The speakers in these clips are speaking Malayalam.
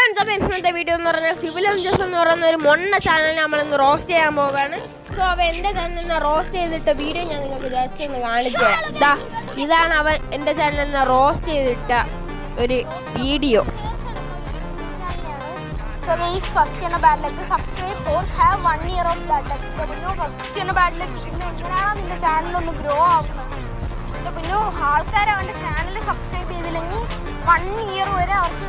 ഫ്രണ്ട്സ്, അപ്പോൾ ഇന്നത്തെ വീഡിയോ എന്ന് പറഞ്ഞാൽ സിവിൽ ജോസ് എന്ന് പറയുന്ന ഒരു മൊണ്ണ ചാനലിനെ നമ്മളിന്ന് റോസ്റ്റ് ചെയ്യാൻ പോവുകയാണ്. സോ അവൻ എൻ്റെ ചാനലിനെ റോസ്റ്റ് ചെയ്തിട്ട വീഡിയോ ഞാൻ നിങ്ങൾക്ക് ജസ്റ്റ് ഒന്ന് കാണിച്ചു തരാം. ഇതാണ് അവൻ എൻ്റെ ചാനലിനെ റോസ്റ്റ് ചെയ്തിട്ട ഒരു video. So guys, first in a bad luck, subscribe or have 1 year of bad luck. So first in a bad luck, എങ്ങനെയാണ് നിന്റെ ചാനൽ ഒന്ന് ഗ്രോ ആവുന്നത്? പിന്നെ ആൾക്കാർ അവൻ്റെ ചാനൽ സബ്സ്ക്രൈബ് ചെയ്തില്ലെങ്കിൽ 1 year വരെ അവർക്ക്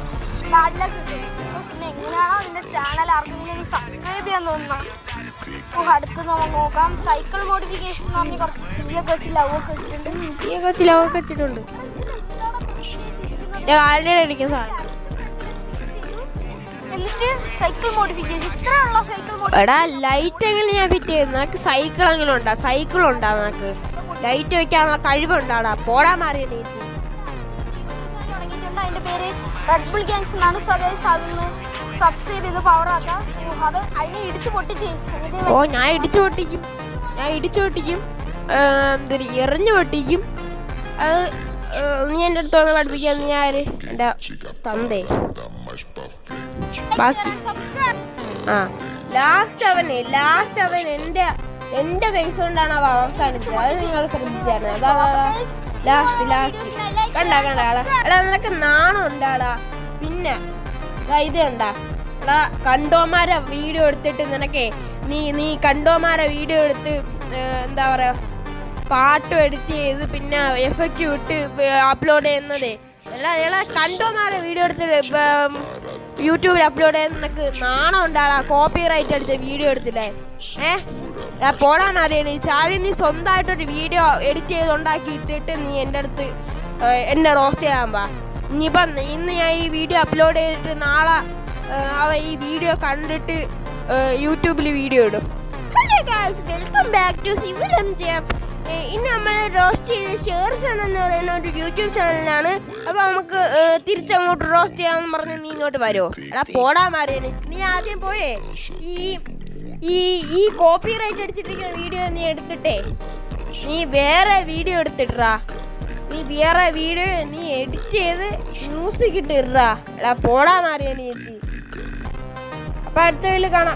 ബാഡ് ലക്ക് കിട്ടും. പിന്നെ എങ്ങനെയാണോ നിന്റെ ചാനൽ ആർക്കെങ്കിലും സബ്സ്ക്രൈബ് ചെയ്യാൻ തോന്നുന്നത്? അടുത്ത് നമുക്ക് നോക്കാം. സൈക്കിൾ മോഡിഫിക്കേഷൻ എന്ന് പറഞ്ഞ് കുറച്ച് തീയൊക്കെ വെച്ച് ലവ് ഒക്കെ വെച്ചിട്ടുണ്ട്. സൈക്കിൾ മോഡിഫിക്കേഷൻ ഇത്രയുള്ള സൈക്കിൾ എടാ ലൈറ്റ് എങ്ങനെയാ ഫിറ്റ് ചെയ്യുന്നത്? നിനക്ക് സൈക്കിൾ എങ്ങനെ ഉണ്ടാ? സൈക്കിൾ ഉണ്ടാ? നിനക്ക് ലൈറ്റ് വെക്കാനുള്ള കഴിവുണ്ടാടാ? പോടാ മാറിയ നീച്ച്. അതിന്റെ പേര് റെഡ് ബുൾ ഗാങ്സ് എന്നാണ്. അതൊന്ന് സബ്സ്ക്രൈബ് ചെയ്ത് പവർ ആക്കാം. അത് അതിനെ ഇടിച്ചു പൊട്ടിച്ച് ഞാൻ ഇടിച്ചു പൊട്ടിക്കും എറിഞ്ഞു പൊട്ടിക്കും. അത് നീ എൻ്റെ അടുത്തോന്ന് പഠിപ്പിക്കാൻ. നീ ആര്? എൻ്റെ തന്തേ. ബാക്കി ലാസ്റ്റ് അവൻ എൻ്റെ ഫേസ് കൊണ്ടാണ് അവ അവസാനിച്ചത്. അത് നിങ്ങൾ ശ്രദ്ധിച്ചായിരുന്നു. അതാ ലാസ്റ്റ് കണ്ടാ എടാ നിനക്ക് നാണം ഉണ്ടാടാ. പിന്നെ ഇത് കണ്ടാ എടാ, കണ്ടോമാരെ വീഡിയോ എടുത്തിട്ട് നിനക്കേ നീ കണ്ടോമാരെ വീഡിയോ എടുത്ത് എന്താ പറയാ പാട്ടും എഡിറ്റ് ചെയ്ത് പിന്നെ എഫക്റ്റ് ഇട്ട് അപ്ലോഡ് ചെയ്യുന്നതേ എടാ കണ്ടോമാരെ വീഡിയോ എടുത്തിട്ട് യൂട്യൂബിൽ അപ്ലോഡ് ചെയ്യാൻ നിനക്ക് നാണം ഉണ്ടാടാ. കോപ്പി റൈറ്റ് അടിച്ച വീഡിയോ എടുത്തില്ലേ? പോടാൻ അറിയണേ. ആദ്യം നീ സ്വന്തമായിട്ടൊരു വീഡിയോ എഡിറ്റ് ചെയ്ത് ഉണ്ടാക്കി ഇട്ടിട്ട് നീ എൻ്റെ അടുത്ത് എന്നെ റോസ്റ്റ് ചെയ്യാൻ പാ. ഇന്ന് ഞാൻ ഈ വീഡിയോ അപ്ലോഡ് ചെയ്തിട്ട് നാളെ അവ ഈ വീഡിയോ കണ്ടിട്ട് യൂട്യൂബിൽ വീഡിയോ ഇടും. Hello guys, welcome back to civil MJF. ഇന്ന് നമ്മൾ റോസ്റ്റ് ചെയ്ത് ഷെയർസൺ എന്ന് പറയുന്ന ഒരു യൂട്യൂബ് ചാനലിലാണ്. അപ്പോൾ നമുക്ക് തിരിച്ചങ്ങോട്ട് റോസ്റ്റ് ചെയ്യാമെന്ന് പറഞ്ഞ് നീ ഇങ്ങോട്ട് വരുമോ? എടാ പോടാ മാറിയാണ്. നീ ആദ്യം പോയേ ഈ കോപ്പി റൈറ്റ് അടിച്ചിട്ടിരിക്കുന്ന വീഡിയോ നീ എടുത്തിട്ടേ നീ വേറെ വീഡിയോ എടുത്തിട്ടാ. നീ വേറെ വീഡിയോ നീ എഡിറ്റ് ചെയ്ത് മ്യൂസിക് ഇട്ടിട്ടാ. എടാ പോടാ മാറിയാണ് ചേച്ചി. അപ്പം അടുത്ത വീട്ടിൽ കാണാം.